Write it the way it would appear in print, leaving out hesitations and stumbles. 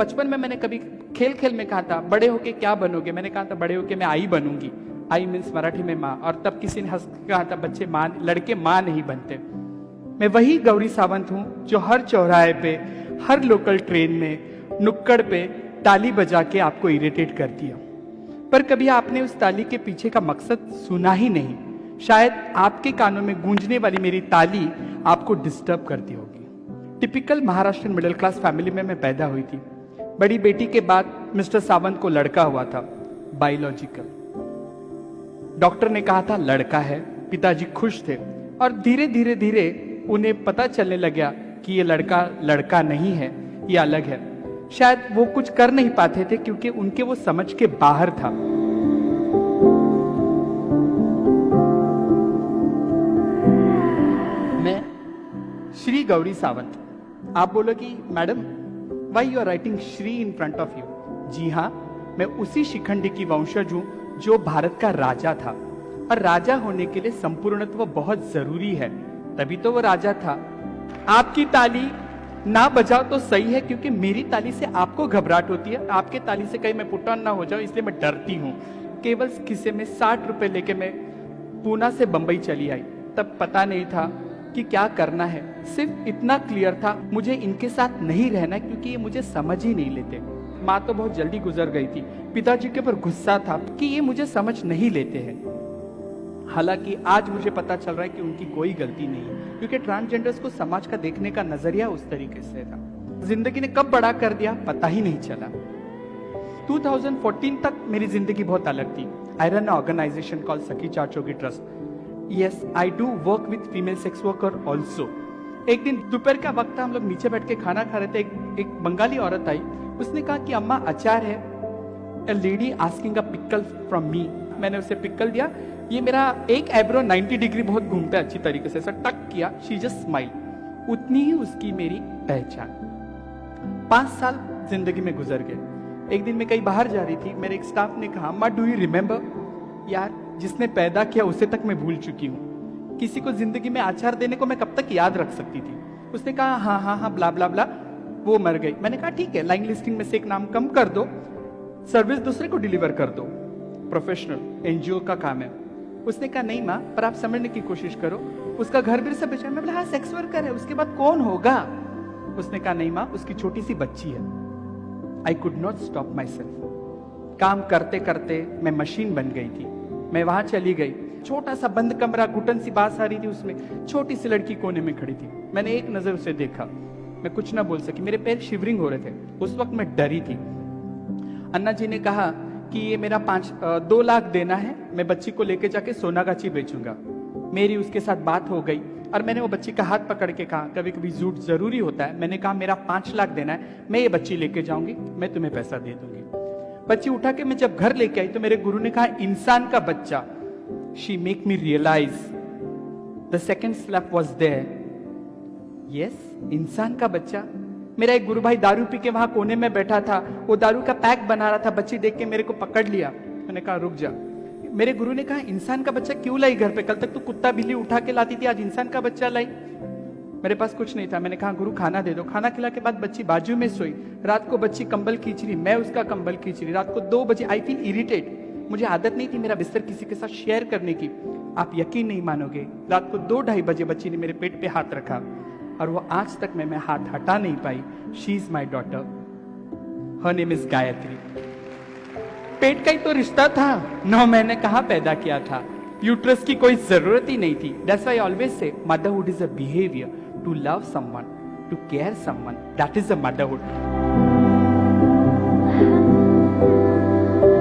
बचपन में मैंने कभी खेल खेल में कहा था बड़े होके क्या बनोगे, मैंने कहा था बड़े होके मैं आई बनूंगी। आई मीन्स मराठी में माँ, और तब किसी ने हंस के कहा था बच्चे माँ, लड़के माँ नहीं बनते। मैं वही गौरी सावंत हूँ जो हर चौराहे पे, हर लोकल ट्रेन में, नुक्कड़ पे ताली बजा के आपको इरिटेट करती है, पर कभी आपने उस ताली के पीछे का मकसद सुना ही नहीं। शायद आपके कानों में गूंजने वाली मेरी ताली आपको डिस्टर्ब करती होगी। Typical Maharashtrian middle class family में मैं पैदा हुई थी। बड़ी बेटी के बाद मिस्टर सावंत को लड़का हुआ था, बायोलॉजिकल। डॉक्टर ने कहा था लड़का है, पिताजी खुश थे, और धीरे धीरे धीरे उन्हें पता चलने लगा कि ये लड़का लड़का नहीं है, ये अलग है। शायद वो कुछ कर नहीं पाते थे क्योंकि उनके वो समझ के बाहर था। मैं श्री गौरी सावंत। आप बोलोगी madam why you are writing Shri in front of you? जी हाँ, मैं उसी शिखंडी की वंशज हूं जो भारत का राजा था, और राजा होने के लिए संपूर्णत्व बहुत जरूरी है, तभी तो वो राजा था। आपकी ताली ना बजाओ तो सही है, क्योंकि मेरी ताली से आपको घबराहट होती है, आपके ताली से कहीं मैं पुट ऑन ना हो जाऊं, इसलिए मैं डरती हूं। केवल किसी में 60 रुपए लेके मैं पूना से बंबई चली आई, तब पता नहीं था कि क्या करना है। सिर्फ इतना क्लियर था मुझे इनके साथ नहीं रहना, क्योंकि ये मुझे समझ ही नहीं लेते। माँ तो बहुत जल्दी गुजर गई थी, पिताजी के ऊपर गुस्सा था कि ये मुझे समझ नहीं लेते हैं। हालांकि आज मुझे पता चल रहा है कि उनकी कोई गलती नहीं है, क्योंकि ट्रांसजेंडर्स को समाज का देखने का नजरिया उस तरीके से था। जिंदगी ने कब बड़ा कर दिया पता ही नहीं चला। 2014 तक मेरी जिंदगी बहुत अलग थी। I run organization called Sakhi Chachogi trust. Yes, I do work with female sex worker also. एक दिन दोपहर का वक्त था, हम लोग नीचे बैठ के खाना खा रहे थे। एक बंगाली औरत आई, उसने कहा कि अम्मा अचार है। A lady asking a pickle from me। मैंने उसे पिकल दिया। ये मेरा एक एब्रो 90 डिग्री बहुत घूमता है अच्छी तरीके से, ऐसा टक किया, शी जस्ट स्माइल। उतनी ही उसकी मेरी पहचान। 5 साल जिंदगी में गुजर गए। एक दिन मैं कहीं बाहर जा रही थी, मेरे एक स्टाफ ने कहा अम्मा डू यू रिमेम्बर? यार, जिसने पैदा किया उसे तक मैं भूल चुकी हूँ, किसी को जिंदगी में आचार देने को मैं कब तक याद रख सकती थी। उसने कहा हाँ हाँ हाँ ब्ला ब्ला ब्ला, वो मर गई। मैंने कहा ठीक है, लाइन लिस्टिंग में से एक नाम कम कर दो, सर्विस दूसरे को डिलीवर कर दो, प्रोफेशनल एनजीओ का काम है। उसने कहा नहीं माँ, पर आप समझने की कोशिश करो, उसका घर भी सब बेचा। मैं बोला हाँ सेक्स वर्कर है, उसके बाद कौन होगा? उसने कहा नहीं माँ, उसकी छोटी सी बच्ची है। I could not stop my self. काम करते करते मैं मशीन बन गई थी। मैं वहां चली गई, छोटा सा बंद कमरा, घुटन सी बात आ रही थी, उसमें छोटी सी लड़की कोने में खड़ी थी। मैंने एक नजर उसे देखा, मैं कुछ ना बोल सकी, मेरे पैर शिवरिंग हो रहे थे। उस वक्त मैं डरी थी। अन्ना जी ने कहा कि ये मेरा 2 लाख देना है, मैं बच्ची को लेके जाके सोनागाची बेचूंगा। मेरी उसके साथ बात हो गई और मैंने वो बच्ची का हाथ पकड़ के कहा, कभी कभी झूठ जरूरी होता है। मैंने कहा मेरा 5 लाख देना है, मैं ये बच्ची लेके जाऊंगी, मैं तुम्हें पैसा दे दूंगी। बच्ची उठा के मैं जब घर लेके आई तो मेरे गुरु ने कहा इंसान का बच्चा। She make me realise the second slap was there. Yes, इंसान का बच्चा। मेरा एक गुरु भाई दारू पी के वहां कोने में बैठा था, वो दारू का पैक बना रहा था। बच्ची देख के मेरे को पकड़ लिया। मैंने कहा रुक जा। मेरे गुरु ने कहा इंसान का बच्चा क्यों लाई घर पे? कल तक तो कुत्ता बिल्ली उठा के लाती थी, आज इंसान का बच्चा लाई। मेरे पास कुछ नहीं था। मैंने कहा गुरु खाना दे दो। खाना खिला के बाद बच्ची बाजू में सोई। रात को बच्ची कंबल खींच रही, मैं उसका कंबल खींच रही। रात को 2 बजे आई फील इरिटेट। मुझे आदत नहीं थी मेरा बिस्तर किसी के साथ शेयर करने की। आप यकीन नहीं मानोगे, रात को 2-2:30 बजे बच्ची ने मेरे पेट पे हाथ रखा और वो आज तक मैं हाथ हटा नहीं पाई। She is my daughter, her name is Gayatri. पेट का ही तो रिश्ता था, 9 महीने कहाँ पैदा किया था, यूट्रस की कोई जरूरत ही नहीं थी। That's why I always say motherhood is a behaviour, to love someone, to care someone, that is a motherhood.